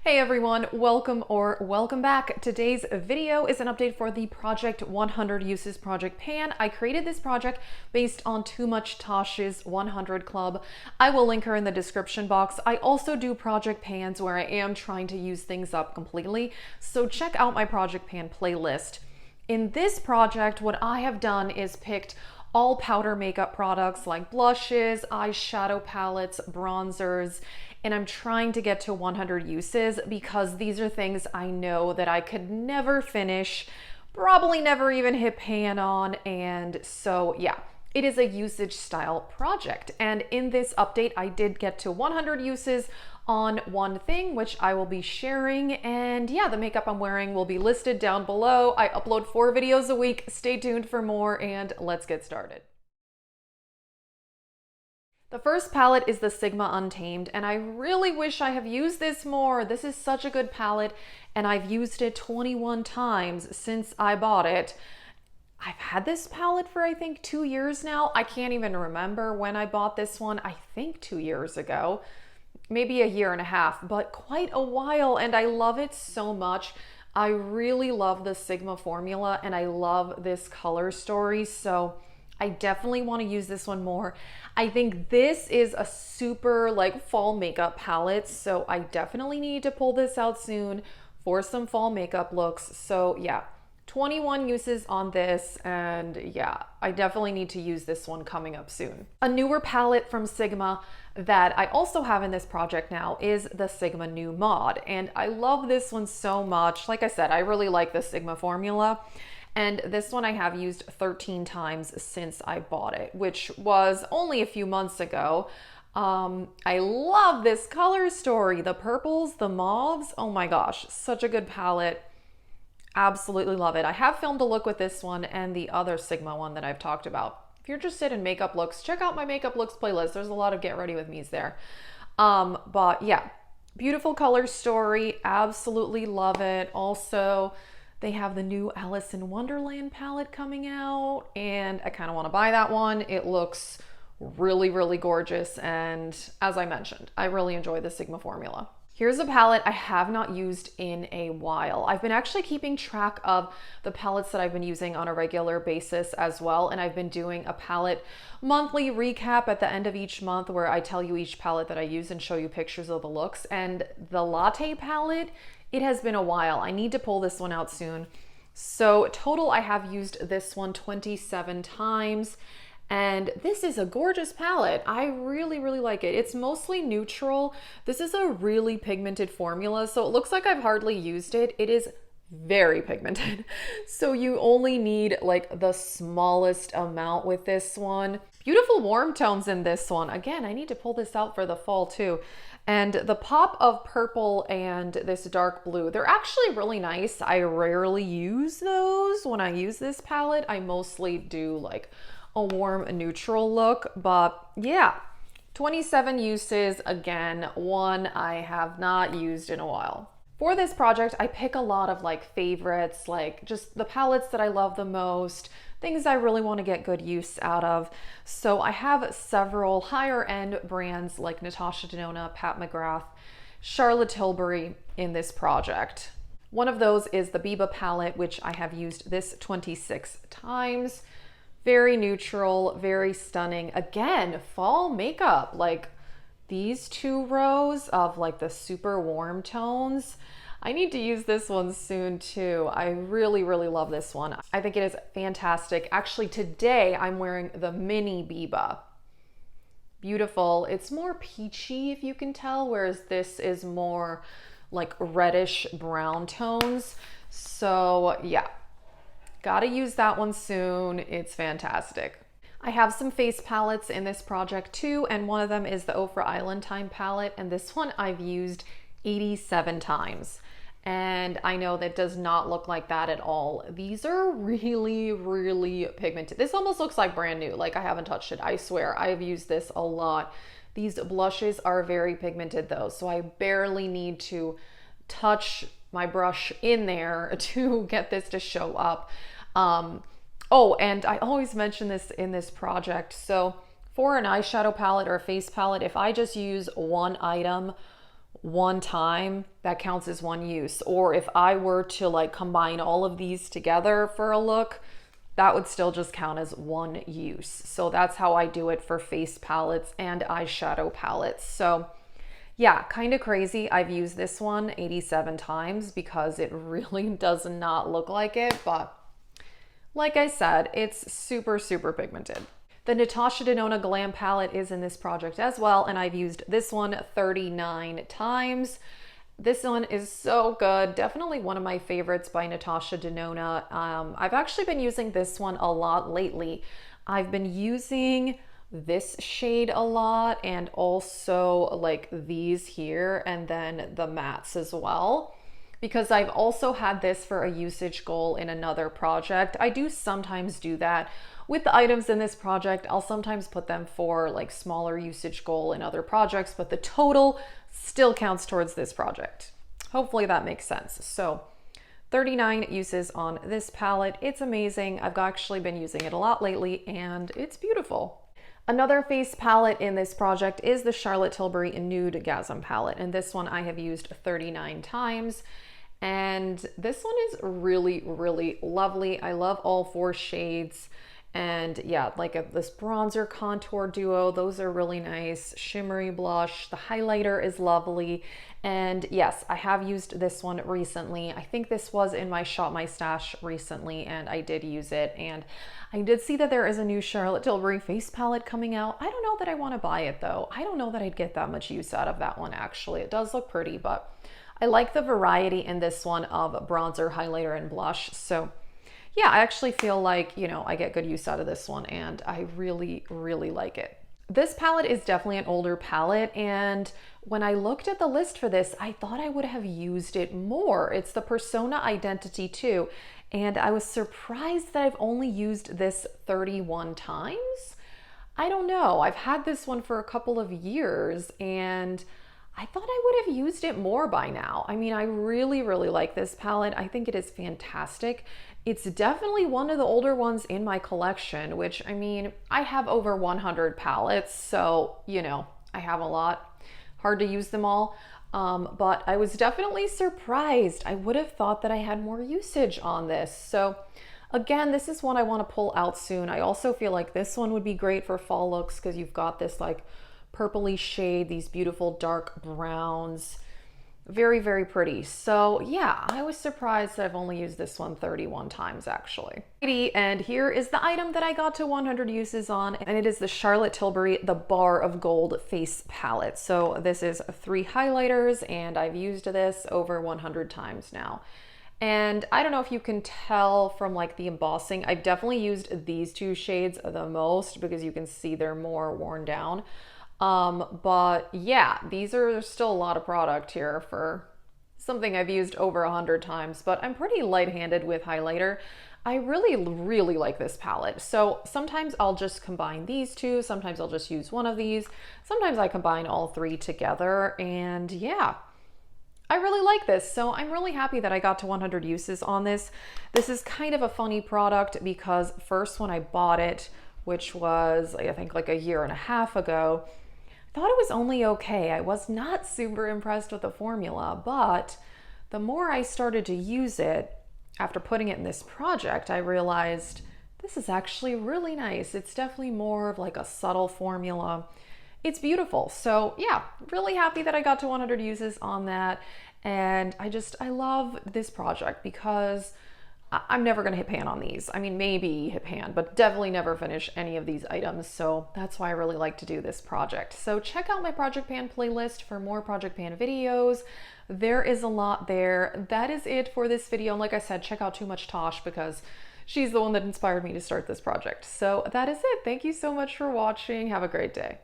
Hey everyone, welcome back. Today's video is an update for the Project 100 Uses Project Pan. I created this project based on Too Much Tosh's 100 Club. I will link her in the description box. I also do project pans where I am trying to use things up completely, so check out my project pan playlist. In this project, what I have done is picked all powder makeup products like blushes, eyeshadow palettes, bronzers, and I'm trying to get to 100 uses because these are things I know that I could never finish, probably never even hit pan on, and so yeah, it is a usage style project. And in this update, I did get to 100 uses on one thing, which I will be sharing. And yeah, the makeup I'm wearing will be listed down below. I upload 4 videos a week. Stay tuned for more, and let's get started. The first palette is the Sigma Untamed, and I really wish I have used this more. This is such a good palette, and I've used it 21 times since I bought it. I've had this palette for I think 2 years now. I can't even remember when I bought this one. I think 2 years ago, maybe a year and a half, but quite a while, and I love it so much. I really love the Sigma formula, and I love this color story, so I definitely want to use this one more. I think this is a super like fall makeup palette, so I definitely need to pull this out soon for some fall makeup looks. So yeah, 21 uses on this, and yeah, I definitely need to use this one coming up soon. A newer palette from Sigma that I also have in this project now is the Sigma New Mod, and I love this one so much. Like I said, I really like the Sigma formula. And this one I have used 13 times since I bought it, which was only a few months ago. I love this color story. The purples, the mauves, oh my gosh, such a good palette. Absolutely love it. I have filmed a look with this one and the other Sigma one that I've talked about. If you're interested in makeup looks, check out my makeup looks playlist. There's a lot of get ready with me's there. But yeah, beautiful color story. Absolutely love it. Also, they have the new Alice in Wonderland palette coming out, and I kind of want to buy that one. It looks really, really gorgeous, and as I mentioned, I really enjoy the Sigma formula. Here's a palette I have not used in a while. I've been actually keeping track of the palettes that I've been using on a regular basis as well, and I've been doing a palette monthly recap at the end of each month where I tell you each palette that I use and show you pictures of the looks. And the Latte palette, it has been a while. I need to pull this one out soon. So total, I have used this one 27 times. And this is a gorgeous palette. I really, really like it. It's mostly neutral. This is a really pigmented formula, so it looks like I've hardly used it. It is very pigmented. So you only need like the smallest amount with this one. Beautiful warm tones in this one. Again, I need to pull this out for the fall too. And the pop of purple and this dark blue, they're actually really nice. I rarely use those when I use this palette. I mostly do like a warm neutral look, but yeah, 27 uses. Again, one I have not used in a while. For this project, I pick a lot of like favorites, like just the palettes that I love the most, things I really want to get good use out of. So I have several higher end brands like Natasha Denona, Pat McGrath, Charlotte Tilbury in this project. One of those is the Biba palette, which I have used this 26 times. Very neutral, very stunning. Again, fall makeup, like these 2 rows of like the super warm tones. I need to use this one soon too. I really, really love this one. I think it is fantastic. Actually, today I'm wearing the mini Biba. Beautiful. It's more peachy if you can tell, whereas this is more like reddish brown tones. So yeah, gotta use that one soon. It's fantastic. I have some face palettes in this project too, and one of them is the Ofra Island Time palette, and this one I've used 87 times. And I know that does not look like that at all. These are really, really pigmented. This almost looks like brand new, like I haven't touched it. I swear, I've used this a lot. These blushes are very pigmented though, so I barely need to touch my brush in there to get this to show up. Oh, and I always mention this in this project. So for an eyeshadow palette or a face palette, if I just use one item, one time, that counts as one use. Or if I were to like combine all of these together for a look, that would still just count as one use. So that's how I do it for face palettes and eyeshadow palettes. So yeah, kind of crazy. I've used this one 87 times because it really does not look like it, but like I said, it's super, super pigmented. The Natasha Denona Glam palette is in this project as well, and I've used this one 39 times. This one is so good. Definitely one of my favorites by Natasha Denona. I've actually been using this one a lot lately. I've been using this shade a lot, and also like these here, and then the mattes as well, because I've also had this for a usage goal in another project. I do sometimes do that with the items in this project. I'll sometimes put them for like smaller usage goal in other projects, but the total still counts towards this project. Hopefully that makes sense. So 39 uses on this palette. It's amazing. I've actually been using it a lot lately, and it's beautiful. Another face palette in this project is the Charlotte Tilbury Nude Gasm palette, and this one I have used 39 times, and this one is really, really lovely. I love all 4 shades, and yeah, like this bronzer contour duo, those are really nice. Shimmery blush, the highlighter is lovely, and yes, I have used this one recently. I think this was in my Shop My Stash recently, and I did use it, and I did see that there is a new Charlotte Tilbury face palette coming out. I don't know that I want to buy it though. I don't know that I'd get that much use out of that one actually. It does look pretty, but I like the variety in this one of bronzer, highlighter, and blush. So yeah, I actually feel like, you know, I get good use out of this one, and I really, really like it. This palette is definitely an older palette, and when I looked at the list for this, I thought I would have used it more. It's the Persona Identity 2, and I was surprised that I've only used this 31 times. I don't know. I've had this one for a couple of years, and I thought I would have used it more by now. I mean, I really, really like this palette. I think it is fantastic. It's definitely one of the older ones in my collection, which, I mean, I have over 100 palettes, so, you know, I have a lot. Hard to use them all, but I was definitely surprised. I would have thought that I had more usage on this. So again, this is one I want to pull out soon. I also feel like this one would be great for fall looks because you've got this like purpley shade, these beautiful dark browns. Very, very pretty. So yeah, I was surprised that I've only used this one 31 times actually. And here is the item that I got to 100 uses on, and it is the Charlotte Tilbury The Bar of Gold Face Palette. So this is 3 highlighters, and I've used this over 100 times now. And I don't know if you can tell from like the embossing, I've definitely used these 2 shades the most because you can see they're more worn down. But yeah, these are still a lot of product here for something I've used over 100 times, but I'm pretty light-handed with highlighter. I really, really like this palette. So sometimes I'll just combine these 2, sometimes I'll just use one of these, sometimes I combine all 3 together, and yeah, I really like this. So I'm really happy that I got to 100 uses on this. This is kind of a funny product because first when I bought it, which was I think like a year and a half ago, thought it was only okay. I was not super impressed with the formula, but the more I started to use it after putting it in this project, I realized this is actually really nice. It's definitely more of like a subtle formula. It's beautiful. So yeah, really happy that I got to 100 uses on that. And I love this project because I'm never going to hit pan on these. I mean, maybe hit pan, but definitely never finish any of these items. So that's why I really like to do this project. So check out my Project Pan playlist for more Project Pan videos. There is a lot there. That is it for this video. And like I said, check out Too Much Tosh because she's the one that inspired me to start this project. So that is it. Thank you so much for watching. Have a great day.